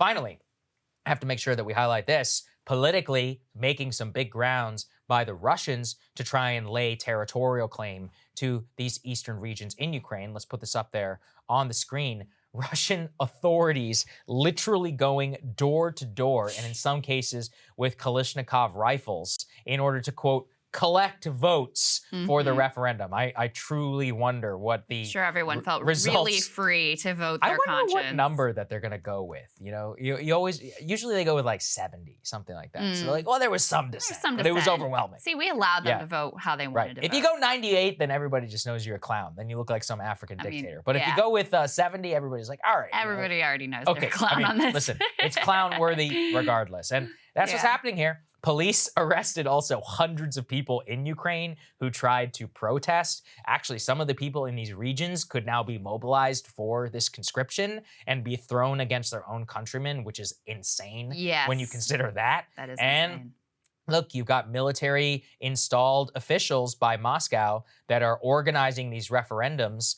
finally, I have to make sure that we highlight this. Politically, making some big grounds by the Russians to try and lay territorial claim to these eastern regions in Ukraine. Let's put this up there on the screen. Russian authorities literally going door to door, and in some cases with Kalashnikov rifles, in order to, quote, collect votes for the referendum. I truly wonder what the sure everyone felt results, really free to vote their conscience. I wonder what number that they're going to go with. You know, you always, usually they go with like 70, something like that. So like, well, there was some dissent, but it was overwhelming. See, we allowed them to vote how they wanted to vote. If you go 98, then everybody just knows you're a clown. Then you look like some African dictator. But if you go with 70, everybody's like, all right. Everybody already knows they're a clown on this. Listen, it's clown worthy regardless. And that's what's happening here. Police arrested also hundreds of people in Ukraine who tried to protest. Actually, some of the people in these regions could now be mobilized for this conscription and be thrown against their own countrymen, which is insane when you consider that. That is insane. Look, you've got military installed officials by Moscow that are organizing these referendums.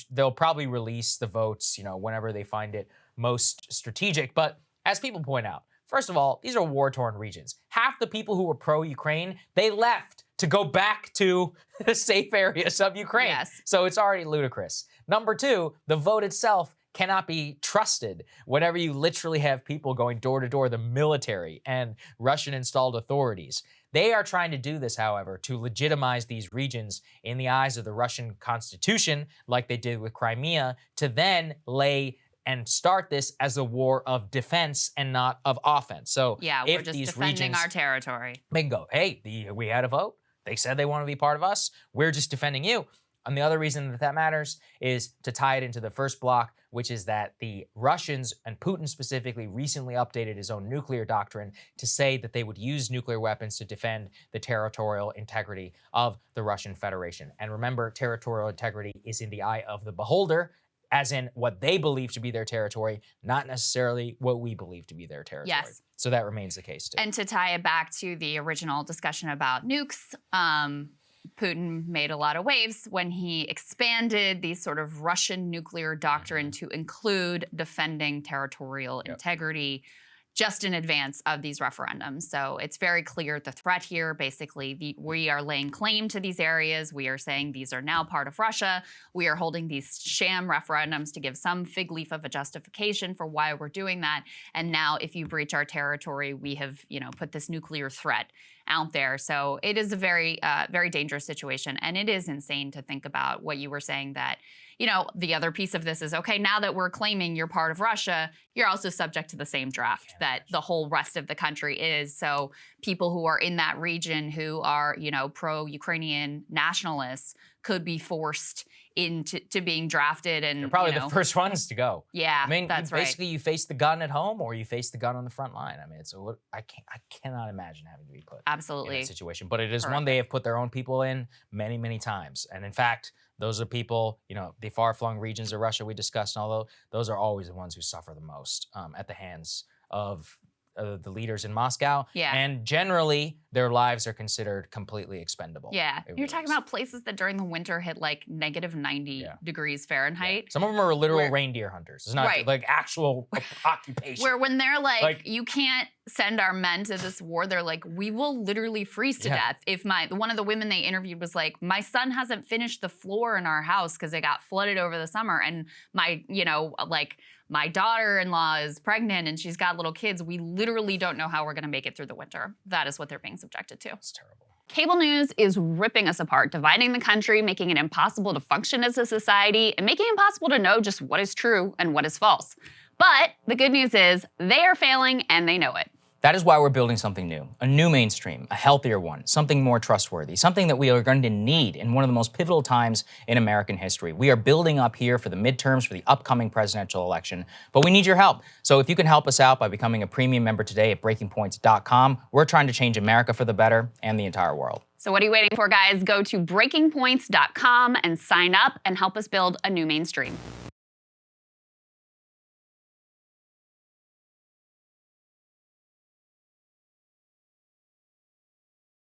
They'll probably release the votes, you know, whenever they find it most strategic. But as people point out, first of all, these are war-torn regions. Half the people who were pro-Ukraine, they left to go back to the safe areas of Ukraine. Yes. So it's already ludicrous. Number two, the vote itself cannot be trusted whenever you literally have people going door to door, the military and Russian-installed authorities. They are trying to do this, however, to legitimize these regions in the eyes of the Russian constitution, like they did with Crimea, to then lay and start this as a war of defense and not of offense. So yeah, if we're just these defending regions, our territory. They can go, hey, we had a vote. They said they want to be part of us. We're just defending you. And the other reason that that matters is to tie it into the first block, which is that the Russians, and Putin specifically, recently updated his own nuclear doctrine to say that they would use nuclear weapons to defend the territorial integrity of the Russian Federation. And remember, territorial integrity is in the eye of the beholder, as in what they believe to be their territory, not necessarily what we believe to be their territory. Yes. So that remains the case too. And to tie it back to the original discussion about nukes, Putin made a lot of waves when he expanded the sort of Russian nuclear doctrine to include defending territorial integrity just in advance of these referendums. So it's very clear the threat here. Basically, we are laying claim to these areas. We are saying these are now part of Russia. We are holding these sham referendums to give some fig leaf of a justification for why we're doing that. And now if you breach our territory, we have, you know, put this nuclear threat out there. So it is a very, very dangerous situation. And it is insane to think about what you were saying, that, you know, the other piece of this is, okay, now that we're claiming you're part of Russia, you're also subject to the same draft that the whole rest of the country is. So people who are in that region who are, you know, pro-Ukrainian nationalists could be forced into being drafted, and they're probably the first ones to go. Yeah, I mean, that's basically you face the gun at home or you face the gun on the front line. I mean, it's I cannot imagine having to be put in that situation. But it is one they have put their own people in many, many times. And in fact, those are people, you know, the far-flung regions of Russia we discussed, although those are always the ones who suffer the most at the hands of the leaders in Moscow. Yeah. And generally, their lives are considered completely expendable. Yeah. You're talking about places that during the winter hit like -90 degrees Fahrenheit. Some of them are literal reindeer hunters. It's not like actual occupation. Where when they're like, you can't send our men to this war, they're like, we will literally freeze to death. If one of the women they interviewed was like, my son hasn't finished the floor in our house because it got flooded over the summer, and my, you know, like, my daughter-in-law is pregnant and she's got little kids. We literally don't know how we're going to make it through the winter. That is what they're being subjected to. It's terrible. Cable news is ripping us apart, dividing the country, making it impossible to function as a society, and making it impossible to know just what is true and what is false. But the good news is they are failing and they know it. That is why we're building something new, a new mainstream, a healthier one, something more trustworthy, something that we are going to need in one of the most pivotal times in American history. We are building up here for the midterms, for the upcoming presidential election, but we need your help. So if you can help us out by becoming a premium member today at breakingpoints.com, we're trying to change America for the better and the entire world. So what are you waiting for, guys? Go to breakingpoints.com and sign up and help us build a new mainstream.